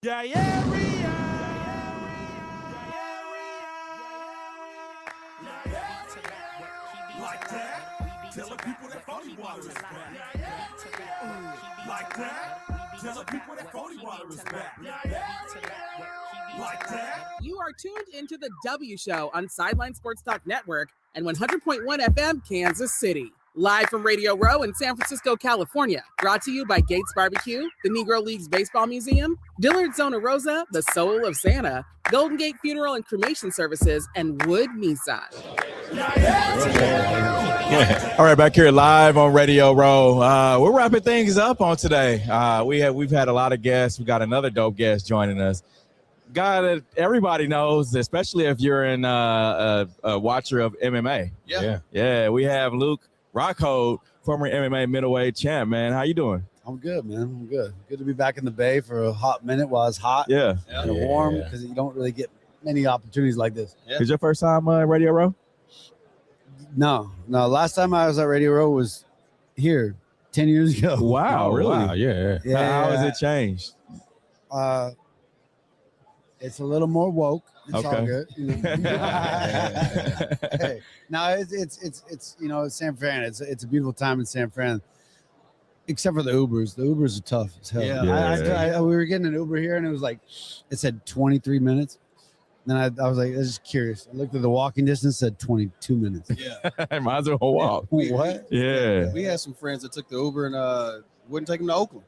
Yeah, yeah, like that. Tell the people that Phony Water is back. Like that. Tell the people that Phony Water is back. Like that. You are tuned into the W Show on Sideline Sports Talk Network and 100.1 FM, Kansas City. Live from Radio Row in San Francisco, California. Brought to you by Gates Barbecue, the Negro Leagues Baseball Museum, Dillard Zona Rosa, the Soul of Santa, Golden Gate Funeral and Cremation Services, and Wood Nissan. All right, back here live on Radio Row. We're wrapping things up on today. We've had a lot of guests. We got another dope guest joining us. Guy that everybody knows, especially if you're a watcher of MMA. Yeah. We have Luke Rockhold, former MMA middleweight champ. Man, how you doing? I'm good, man. I'm good. Good to be back in the Bay for a hot minute while it's hot. Yeah. And warm, because you don't really get many opportunities like this. Is your first time Radio Row? No. Last time I was at Radio Row was here 10 years ago. Wow, really? Wow, yeah. How has it changed? It's a little more woke. It's all Okay. good. You know? Hey, no, it's San Fran. It's a beautiful time in San Fran, except for the Ubers. The Ubers are tough as hell. Yeah. We were getting an Uber here, and it said 23 minutes. Then I was like, I was just curious. I looked at the walking distance, said 22 minutes. Yeah. Might as well walk. What? Yeah. We had some friends that took the Uber and wouldn't take them to Oakland.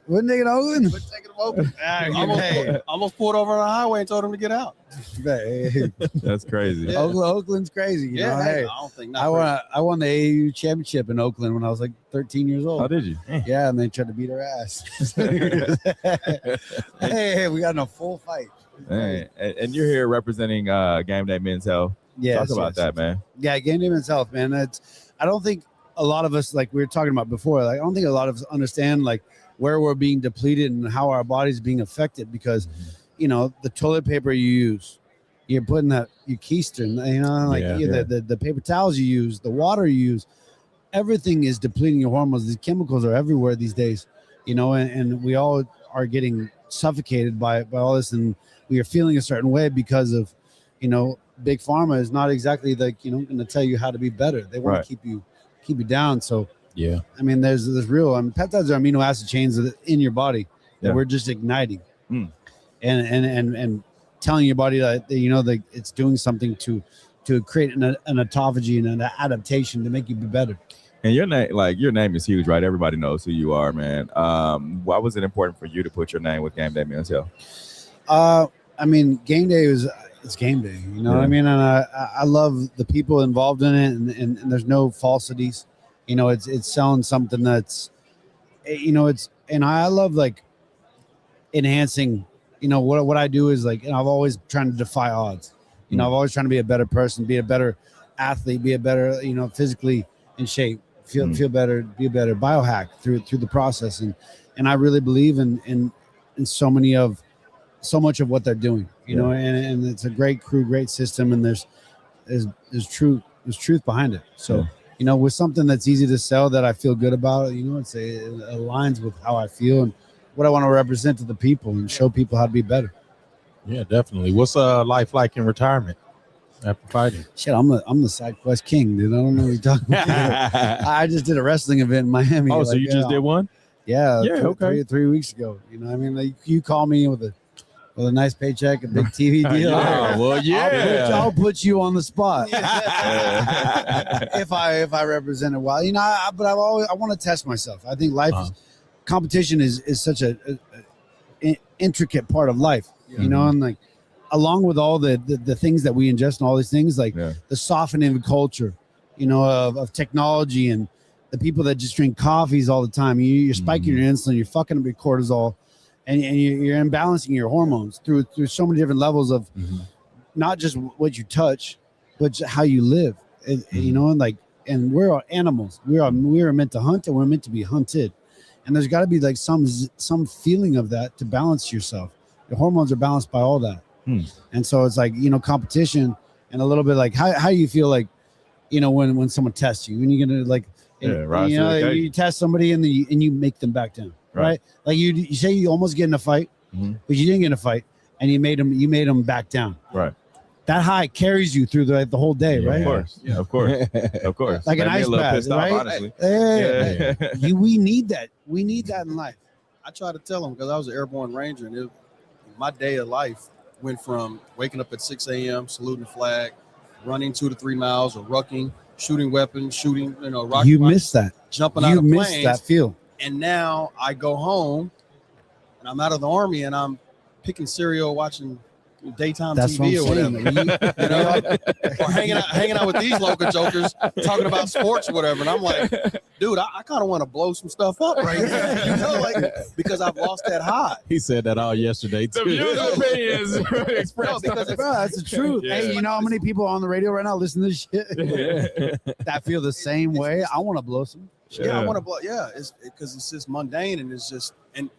Wouldn't they get Oakland? Wouldn't take them to Oakland. Almost pulled over on the highway and told them to get out. Hey, That's crazy. Yeah. Oakland's crazy. You know? Hey, I don't think I won the AAU championship in Oakland when I was like 13 years old. How did you? Yeah, and they tried to beat our ass. hey, we got in a full fight. Hey, and you're here representing Game Day Men's Health. Yes, Talk about that, man. Yeah, Game Day Men's Health, man. I don't think a lot of us, like we were talking about before, like I don't think a lot of us understand like where we're being depleted and how our body's being affected because, you know, the toilet paper you use, you're putting that, your keister, you know, like the paper towels you use, the water you use, everything is depleting your hormones. These chemicals are everywhere these days, you know, and we all are getting suffocated by all this, and we are feeling a certain way because of, you know, big pharma is not exactly like, you know, going to tell you how to be better. They want to keep you down. So Yeah. I mean, there's real. I mean, peptides are amino acid chains in your body that we're just igniting, and telling your body that, you know, that it's doing something to create an autophagy and an adaptation to make you be better. And your name is huge, right? Everybody knows who you are, man. Why was it important for you to put your name with Game Day Men's Health? I mean, Game Day it's Game Day, you know what I mean? And I love the people involved in it, and there's no falsities. You know, it's selling something that's, you know, and I love like enhancing, you know, what I do is like, and I've always trying to defy odds. You know, I've always trying to be a better person, be a better athlete, be a better, you know, physically in shape, feel better, be a better biohack through the process. And I really believe in so much of what they're doing, you know, and it's a great crew, great system. And there's truth behind it. So, you know, with something that's easy to sell that I feel good about, you know, it aligns with how I feel and what I want to represent to the people and show people how to be better. Yeah, definitely. What's life like in retirement after fighting? Shit, I'm the side quest king, dude. I don't know what you're talking about. I just did a wrestling event in Miami. Oh, so you just did one? Yeah. Okay. Three weeks ago. You know, I mean, like, you call me with a nice paycheck, a big TV deal. I'll put you on the spot. if I represent it well, you know. But I want to test myself. I think competition is such a intricate part of life, you know, and like along with all the things that we ingest and all these things, like the softening of culture, you know, of technology and the people that just drink coffees all the time. You're spiking your insulin, you're fucking up your cortisol. And you're imbalancing your hormones through so many different levels of not just what you touch, but how you live. You know, and we're animals. We are meant to hunt, and we're meant to be hunted. And there's got to be like some feeling of that to balance yourself. Your hormones are balanced by all that. And so it's like, you know, competition and a little bit like how you feel like, you know, when someone tests you, when you're gonna like, you test somebody and you make them back down. right? Like you say you almost get in a fight, but you didn't get in a fight, and you made them back down. Right. That high carries you through the whole day, right? Of course. Yeah. Of course. Of course. Like an Made me ice a little bath, pissed off, right? honestly. Yeah. We need that. We need that in life. I try to tell them because I was an airborne ranger, and my day of life went from waking up at 6 a.m., saluting the flag, running 2 to 3 miles, or rucking, shooting weapons, shooting, rocket You launch, missed that. jumping out You of missed planes. that feel. And now I go home, and I'm out of the Army, and I'm picking cereal, watching daytime That's TV or what I'm whatever. saying. Or hanging out with these local jokers talking about sports or whatever. And I'm like, dude, I kind of want to blow some stuff up right now, because I've lost that high. He said that all yesterday The too. views and opinions expressed. No, because Bro, that's the truth. Yeah. Hey, you know how many people on the radio right now listen to this shit that feel the same way? I want to blow some. I want to blow. Yeah, it's because it's just mundane, and it's just, and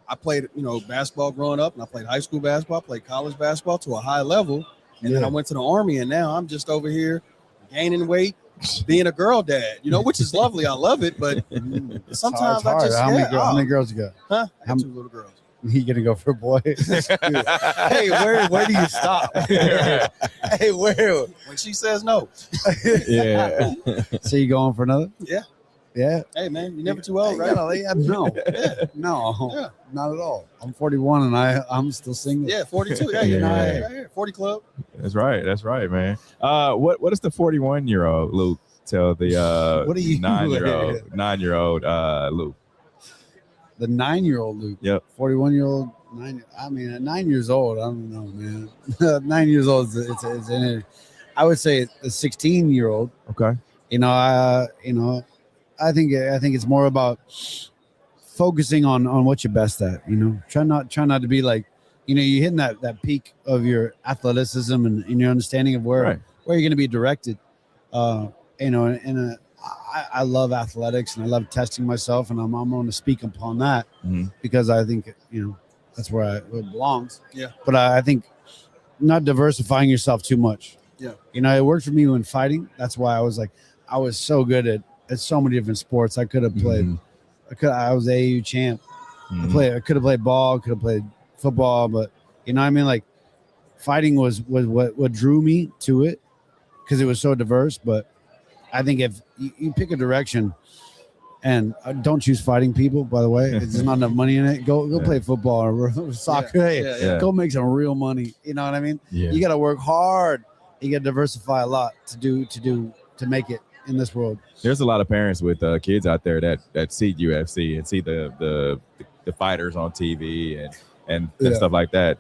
I played, basketball growing up, and I played high school basketball, played college basketball to a high level, and then I went to the Army, and now I'm just over here gaining weight, being a girl dad, which is lovely. I love it, but sometimes It's hard. I just How many girls you got? Huh? I How- got 2 little girls. He gonna go for a boy? Hey, where do you stop? Hey, where? When she says no. Yeah. So you going for another? Yeah. Yeah. Hey, man, you're never too old, right? No, no, Yeah. not at all. I'm 41 and I'm still single. Yeah, 42. Yeah, Yeah. right here. 40 club. That's right. That's right, man. What does the 41-year-old Luke tell the What are you- 9-year-old Luke? The 9-year-old Luke. Yep. 41-year-old. At 9 years old, I don't know, man. 9 years old. It's in it. I would say the 16-year-old. Okay. I think it's more about focusing on what you're best at. Try not to be like, you're hitting that peak of your athleticism and your understanding of where you're going to be directed. I love athletics and I love testing myself, and I'm going to speak upon that because I think that's where it belongs. Yeah. But I think not diversifying yourself too much. Yeah. It worked for me when fighting. That's why I was so good at so many different sports. I could have played. I was AAU champ. I could have played ball. Could have played football. But like fighting was what drew me to it because it was so diverse. But I think if you pick a direction, and don't choose fighting people, by the way, there's not enough money in it. Go play football or soccer. Yeah. Go make some real money. You know what I mean? Yeah. You got to work hard. You got to diversify a lot to make it in this world. There's a lot of parents with kids out there that see UFC and see the fighters on TV and stuff like that.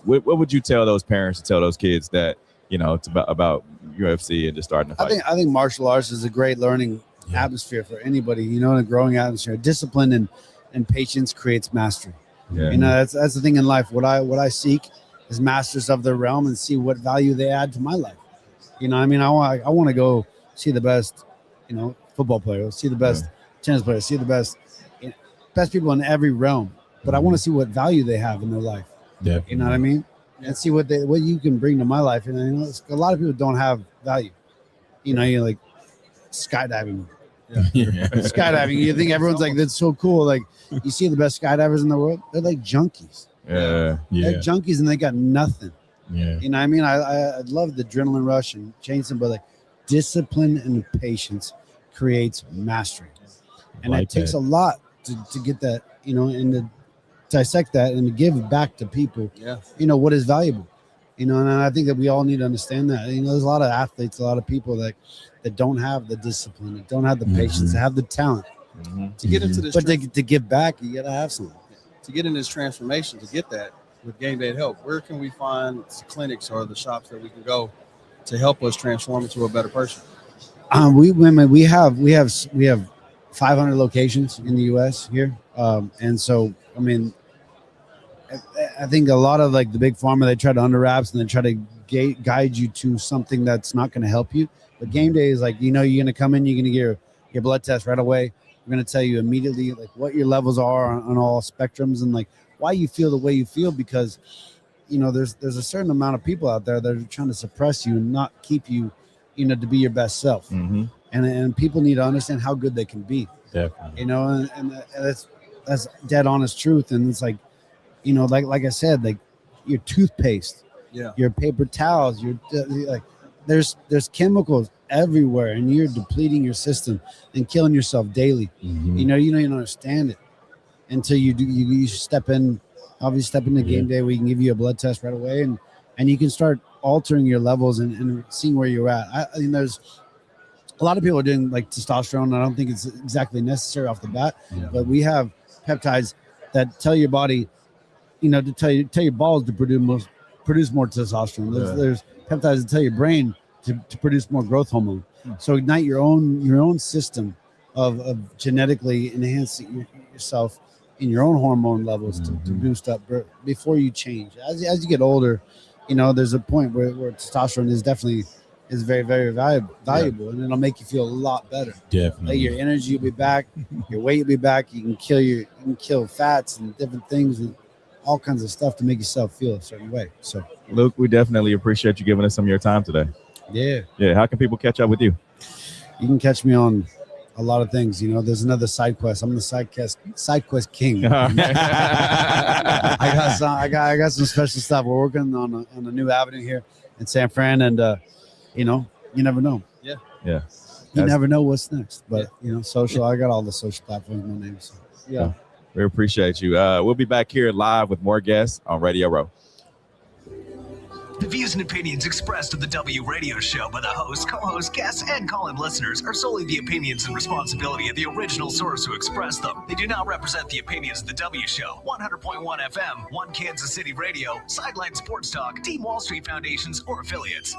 What would you tell those parents to tell those kids that it's about UFC and just starting to fight? I think martial arts is a great learning atmosphere for anybody. A growing atmosphere. Discipline and patience creates mastery. Yeah. That's the thing in life. What I seek is masters of their realm and see what value they add to my life. I want to go see the best, football players, see the best tennis players, see the best people in every realm. But I want to see what value they have in their life. Yeah. You know what I mean? And see what you can bring to my life. And a lot of people don't have value. You're like skydiving. Skydiving. You think everyone's like, that's so cool. Like you see the best skydivers in the world. They're like junkies. Yeah. They're junkies and they got nothing. Yeah. You know what I mean? I love the adrenaline rush and chasing, but like discipline and patience creates mastery. And Like it takes that. a lot to get that, and to dissect that and to give back to people, Yeah. what is valuable. And I think that we all need to understand that. There's a lot of athletes, a lot of people that don't have the discipline, that don't have the patience, that have the talent. To get into this, But to give back, you gotta have something. to get in this transformation, to get that with Game Day Help, where can we find clinics or the shops that we can go to help us transform into a better person? We have 500 locations in the U.S. here, and so I think a lot of like the big pharma, they try to under wraps and they try to guide you to something that's not going to help you. But Game Day is like, you're going to come in, you're going to get your blood test right away. We're going to tell you immediately like what your levels are on all spectrums and like why you feel the way you feel, because there's a certain amount of people out there that are trying to suppress you and not keep you to be your best self. And people need to understand how good they can be. Definitely. And that's that's dead honest truth. And it's like, you know, like I said, like your toothpaste, Yeah. your paper towels, your like there's chemicals everywhere, and you're depleting your system and killing yourself daily. Mhm. You know, you don't even understand it until you do. You step in, obviously step into game day. We can give you a blood test right away, and you can start altering your levels and seeing where you're at. I mean, there's a lot of people are doing like testosterone. I don't think it's exactly necessary off the bat, Yeah. but we have peptides that tell your body, you know, to tell your balls to produce more testosterone. There's peptides that tell your brain to produce more growth hormone. So ignite your own system of genetically enhancing yourself in your own hormone levels to boost up before you change. As you get older, you know, there's a point where testosterone is very, very valuable, and it'll make you feel a lot better. Like Definitely. your energy will be back, your weight will be back. You can kill fats and different things and all kinds of stuff to make yourself feel a certain way. So Luke, we definitely appreciate you giving us some of your time today. yeah, How can people catch up with you? you can catch me on a lot of things. You know, there's another side quest. I'm the side quest king. I got some special stuff. We're working on a new avenue here in San Fran, and you know, you never know. Yeah. You never know what's next. But you know, social. I got all the social platforms in my name. So yeah. We appreciate you. We'll be back here live with more guests on Radio Row. The views and opinions expressed of the W Radio Show by the host, co-host, guests, and call-in listeners are solely the opinions and responsibility of the original source who expressed them. They do not represent the opinions of the W Show, 100.1 FM, One Kansas City Radio, Sideline Sports Talk, Team Wall Street Foundations, or affiliates.